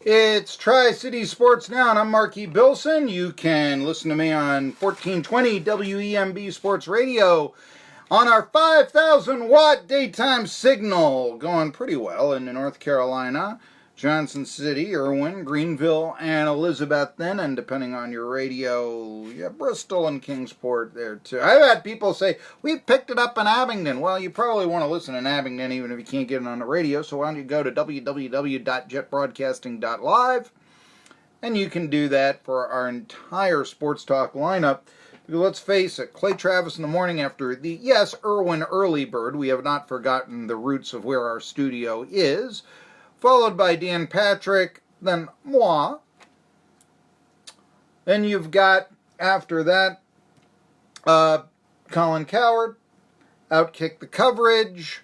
It's Tri-City Sports Now, and I'm Marky Billson. You can listen to me on 1420 WEMB Sports Radio on our 5,000-watt daytime signal. Going pretty well in North Carolina, Johnson City, Irwin, Greenville, and Elizabethton, and depending on your radio, Bristol and Kingsport there too. I've had people say, we've picked it up in Abingdon. Well, you probably want to listen in Abingdon even if you can't get it on the radio, so why don't you go to www.jetbroadcasting.live, and you can do that for our entire sports talk lineup. Let's face it, Clay Travis in the morning after the, Irwin early bird. We have not forgotten the roots of where our studio is. Followed by Dan Patrick, then moi. Then you've got, after that, Colin Coward, Outkick the Coverage,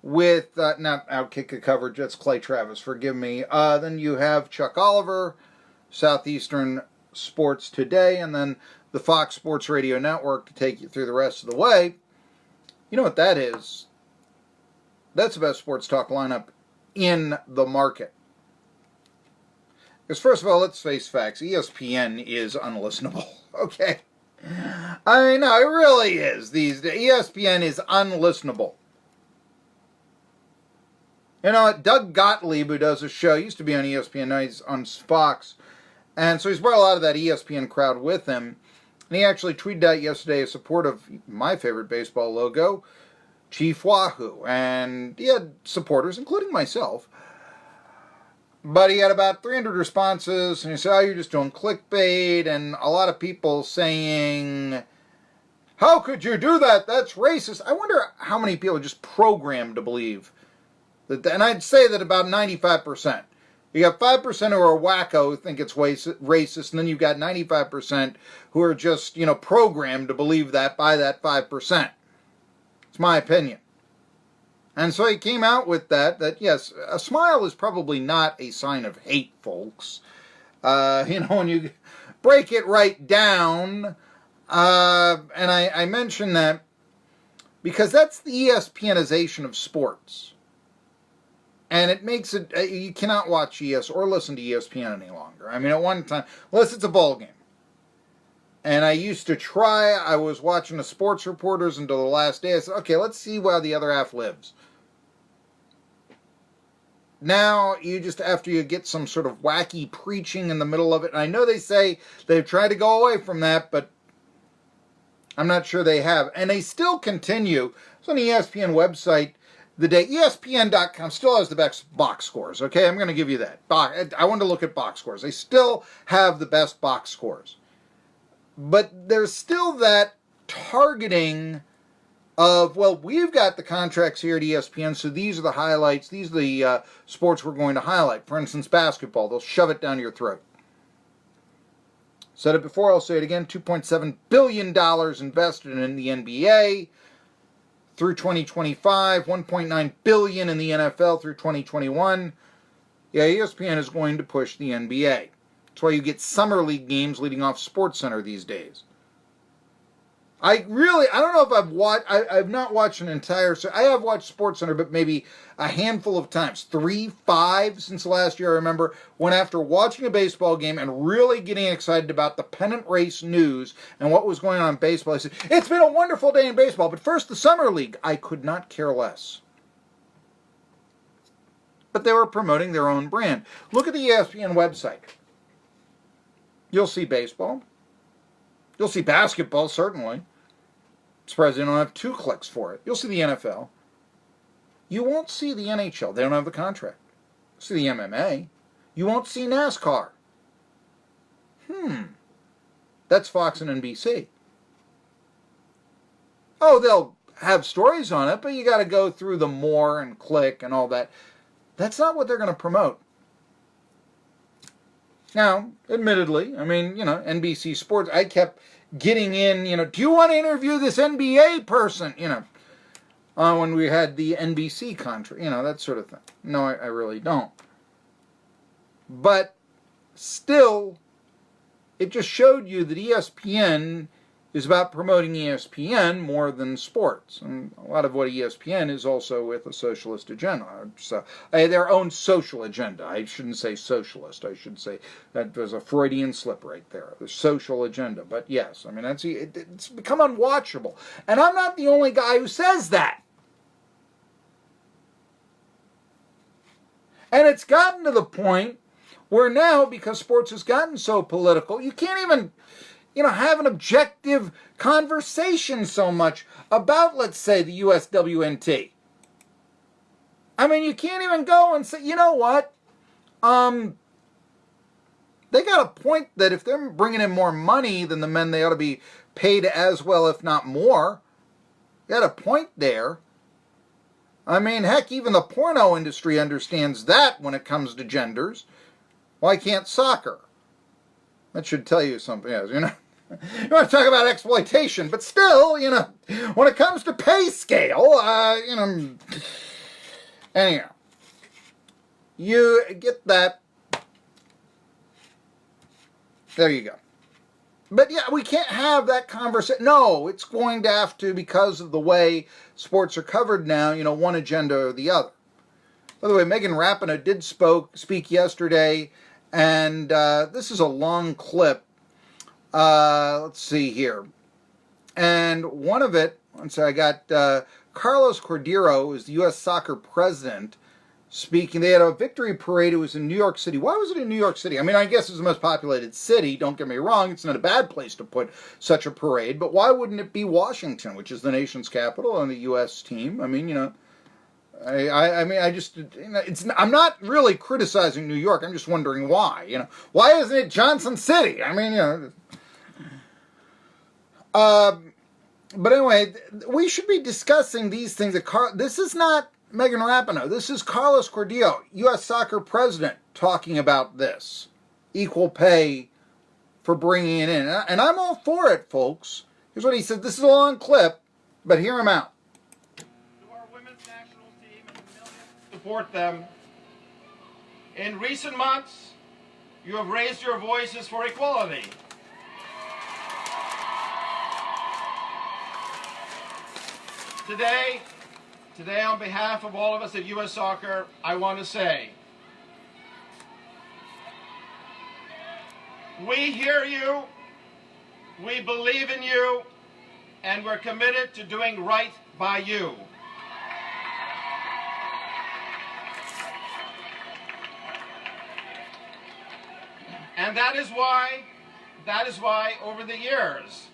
with, not Outkick the Coverage, that's Clay Travis, forgive me. Then you have Chuck Oliver, Southeastern Sports Today, and then the Fox Sports Radio Network to take you through the rest of the way. You know what that is? That's the best sports talk lineup in the market. Because first of all, let's face facts. ESPN is unlistenable. Okay? I mean, no, it really is. ESPN is unlistenable. You know, Doug Gottlieb, who does a show, used to be on ESPN, now he's on Fox. And so he's brought a lot of that ESPN crowd with him. And he actually tweeted out yesterday a support of my favorite baseball logo, Chief Wahoo, and he had supporters, including myself, but he had about 300 responses, and he said, you're just doing clickbait, and a lot of people saying, how could you do that? That's racist. I wonder how many people are just programmed to believe that, and I'd say that about 95%. You got 5% who are wacko who think it's racist, and then you've got 95% who are just, programmed to believe that by that 5%. It's my opinion. And so he came out with that yes, a smile is probably not a sign of hate, folks. When you break it right down, and I mention that because that's the ESPNization of sports. And it makes it, you cannot watch or listen to ESPN any longer. I mean, at one time, unless it's a ball game. And I used to try, I was watching the sports reporters until the last day. I said, okay, let's see how the other half lives. Now, you just, after you get some sort of wacky preaching in the middle of it, and I know they say they've tried to go away from that, but I'm not sure they have. And they still continue. It's on the ESPN website. The day ESPN.com still has the best box scores, okay? I'm going to give you that. I want to look at box scores. They still have the best box scores. But there's still that targeting of, well, we've got the contracts here at ESPN, so these are the highlights, these are the sports we're going to highlight. For instance, basketball, they'll shove it down your throat. Said it before, I'll say it again, $2.7 billion invested in the NBA through 2025, $1.9 billion in the NFL through 2021. Yeah, ESPN is going to push the NBA. That's why you get summer league games leading off SportsCenter these days. I don't know if I've not watched an entire, I have watched SportsCenter, but maybe a handful of times. 3, 5 since last year. I remember when after watching a baseball game and really getting excited about the pennant race news and what was going on in baseball, I said, it's been a wonderful day in baseball, but first the summer league. I could not care less. But they were promoting their own brand. Look at the ESPN website. You'll see baseball. You'll see basketball, certainly. Surprised they don't have 2 clicks for it. You'll see the NFL. You won't see the NHL. They don't have the contract. You'll see the MMA. You won't see NASCAR. That's Fox and NBC. Oh, they'll have stories on it, but you got to go through the more and click and all that. That's not what they're going to promote. Now, admittedly, I mean, NBC Sports, I kept getting in, do you want to interview this NBA person? When we had the NBC contract, that sort of thing. No, I really don't. But still, it just showed you that ESPN is about promoting ESPN more than sports. And a lot of what ESPN is also with a socialist agenda. So, their own social agenda. I shouldn't say socialist. I should say that there's a Freudian slip right there. The social agenda. But yes, I mean, it's become unwatchable. And I'm not the only guy who says that. And it's gotten to the point where now, because sports has gotten so political, you can't even, have an objective conversation so much about, let's say, the USWNT. I mean, you can't even go and say, you know what? They got a point that if they're bringing in more money than the men, they ought to be paid as well, if not more. They got a point there. I mean, heck, even the porno industry understands that when it comes to genders. Why can't soccer? That should tell you something, yes, You want to talk about exploitation, but still, when it comes to pay scale, anyhow, you get that. There you go. But yeah, we can't have that conversation. No, it's going to have to, because of the way sports are covered now, one agenda or the other. By the way, Megan Rapinoe did speak yesterday, and this is a long clip. Let's see here. And one of it, I got Carlos Cordero, who is the U.S. Soccer president, speaking. They had a victory parade. It was in New York City. Why was it in New York City? I mean, I guess it's the most populated city. Don't get me wrong. It's not a bad place to put such a parade. But why wouldn't it be Washington, which is the nation's capital, and the U.S. team? I mean, I'm not really criticizing New York. I'm just wondering why. Why isn't it Johnson City? I mean, But anyway, we should be discussing these things. This is not Megan Rapinoe. This is Carlos Cordero, U.S. Soccer president, talking about this. Equal pay for bringing it in. And I'm all for it, folks. Here's what he said. This is a long clip, but hear him out. To our women's national team and the millions who support them, in recent months, you have raised your voices for equality. Today, on behalf of all of us at U.S. Soccer, I want to say, we hear you, we believe in you, and we're committed to doing right by you. And that is why over the years,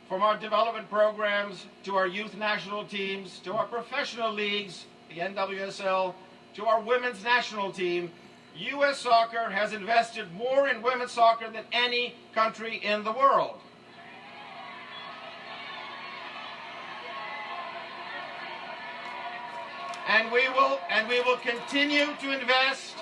from our development programs to our youth national teams, to our professional leagues, the NWSL, to our women's national team, U.S. Soccer has invested more in women's soccer than any country in the world. And we will continue to invest.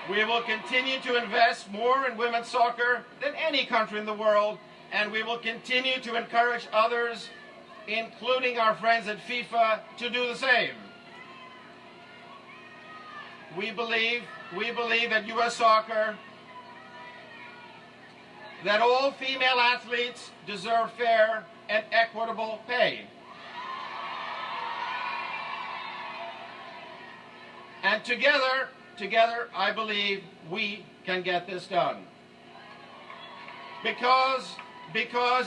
We will continue to invest more in women's soccer than any country in the world, and we will continue to encourage others, including our friends at FIFA, to do the same. We believe at U.S. Soccer that all female athletes deserve fair and equitable pay. And together, I believe we can get this done. Because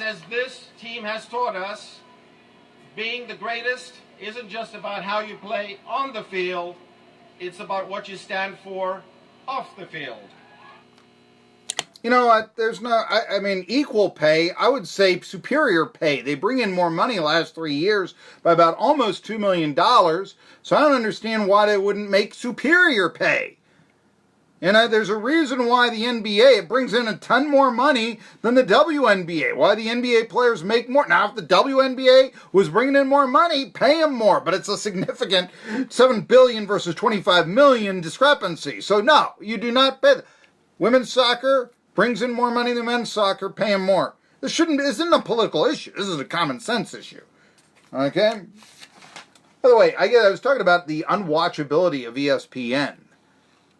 as this team has taught us, being the greatest isn't just about how you play on the field, it's about what you stand for off the field. You know what? There's no, I mean, equal pay. I would say superior pay. They bring in more money the last 3 years by about almost $2 million. So I don't understand why they wouldn't make superior pay. There's a reason why the NBA, it brings in a ton more money than the WNBA. Why the NBA players make more. Now, if the WNBA was bringing in more money, pay them more. But it's a significant $7 billion versus $25 million discrepancy. So no, you do not pay. Women's soccer brings in more money than men's soccer, pay them more. This isn't a political issue. This is a common sense issue. Okay? By the way, I was talking about the unwatchability of ESPN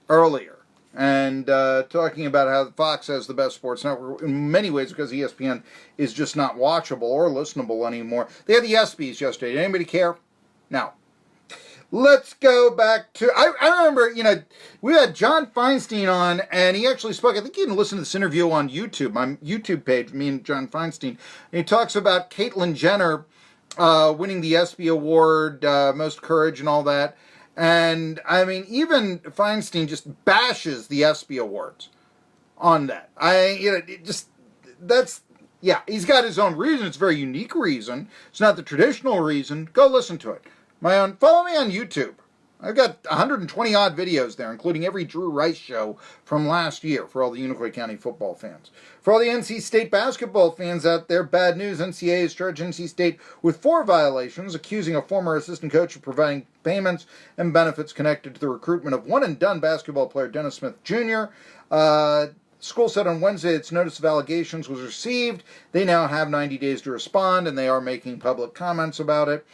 earlier. And talking about how Fox has the best sports network in many ways because ESPN is just not watchable or listenable anymore. They had the ESPYs yesterday. Did anybody care? No. Let's go back to... I remember, we had John Feinstein on, and he actually spoke. I think you can listen to this interview on YouTube, my YouTube page, me and John Feinstein. And he talks about Caitlyn Jenner winning the ESPY Award, Most Courage and all that. And, even Feinstein just bashes the ESPY Awards on that. He's got his own reason. It's a very unique reason. It's not the traditional reason. Go listen to it. Follow me on YouTube. I've got 120 odd videos there, including every Drew Rice show from last year for all the Unicoi County football fans. For all the NC State basketball fans out there, bad news. NCAA has charged NC State with 4 violations, accusing a former assistant coach of providing payments and benefits connected to the recruitment of one-and-done basketball player Dennis Smith Jr. School said on Wednesday its notice of allegations was received. They now have 90 days to respond, and they are making public comments about it.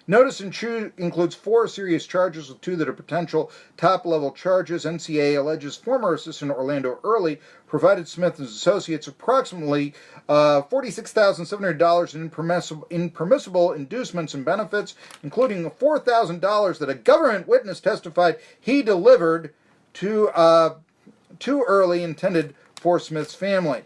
Notice includes 4 serious charges, with 2 that are potential top-level charges. NCAA alleges former assistant Orlando Early provided Smith and his associates approximately $46,700 in impermissible inducements and benefits, including $4,000 that a government witness testified he delivered to Early, intended for Smith's family.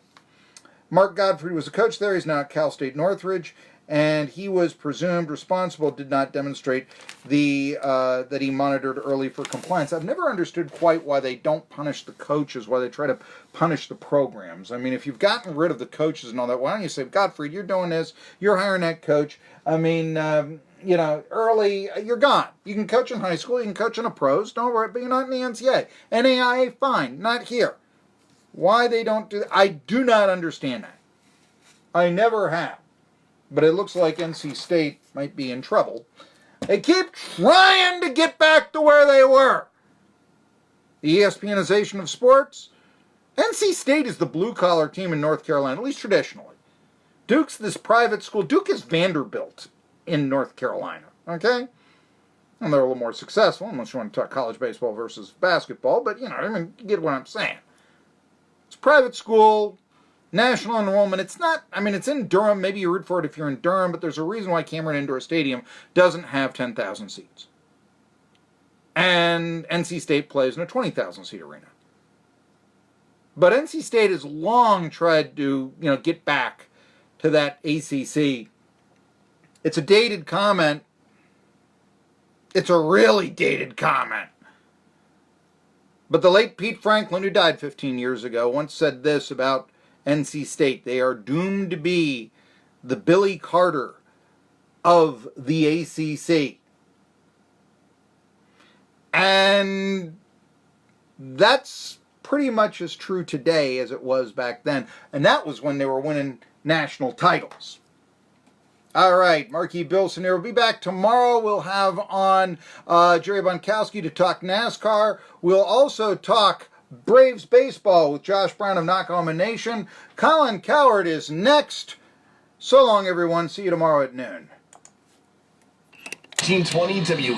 Mark Godfrey was a coach there. He's now at Cal State Northridge. And he was presumed responsible, did not demonstrate that he monitored Early for compliance. I've never understood quite why they don't punish the coaches, why they try to punish the programs. If you've gotten rid of the coaches and all that, why don't you say, Godfrey, you're doing this, you're hiring that coach. Early, you're gone. You can coach in high school, you can coach in the pros, don't worry, but you're not in the NCAA. NAIA, fine, not here. Why they don't do that, I do not understand that. I never have. But it looks like NC State might be in trouble. They keep trying to get back to where they were. The ESPNization of sports. NC State is the blue-collar team in North Carolina, at least traditionally. Duke's this private school. Duke is Vanderbilt in North Carolina, okay? And they're a little more successful, unless you want to talk college baseball versus basketball, but, you get what I'm saying. It's a private school. National enrollment, it's not, it's in Durham. Maybe you root for it if you're in Durham, but there's a reason why Cameron Indoor Stadium doesn't have 10,000 seats. And NC State plays in a 20,000 seat arena. But NC State has long tried to, get back to that ACC. It's a dated comment. It's a really dated comment. But the late Pete Franklin, who died 15 years ago, once said this about NC State: they are doomed to be the Billy Carter of the ACC. And that's pretty much as true today as it was back then. And that was when they were winning national titles. All right, Marky, Billson here. We'll be back tomorrow. We'll have on Jerry Bonkowski to talk NASCAR. We'll also talk Braves baseball with Josh Brown of Knockoma Nation. Colin Coward is next. So long, everyone. See you tomorrow at noon. 1920 W.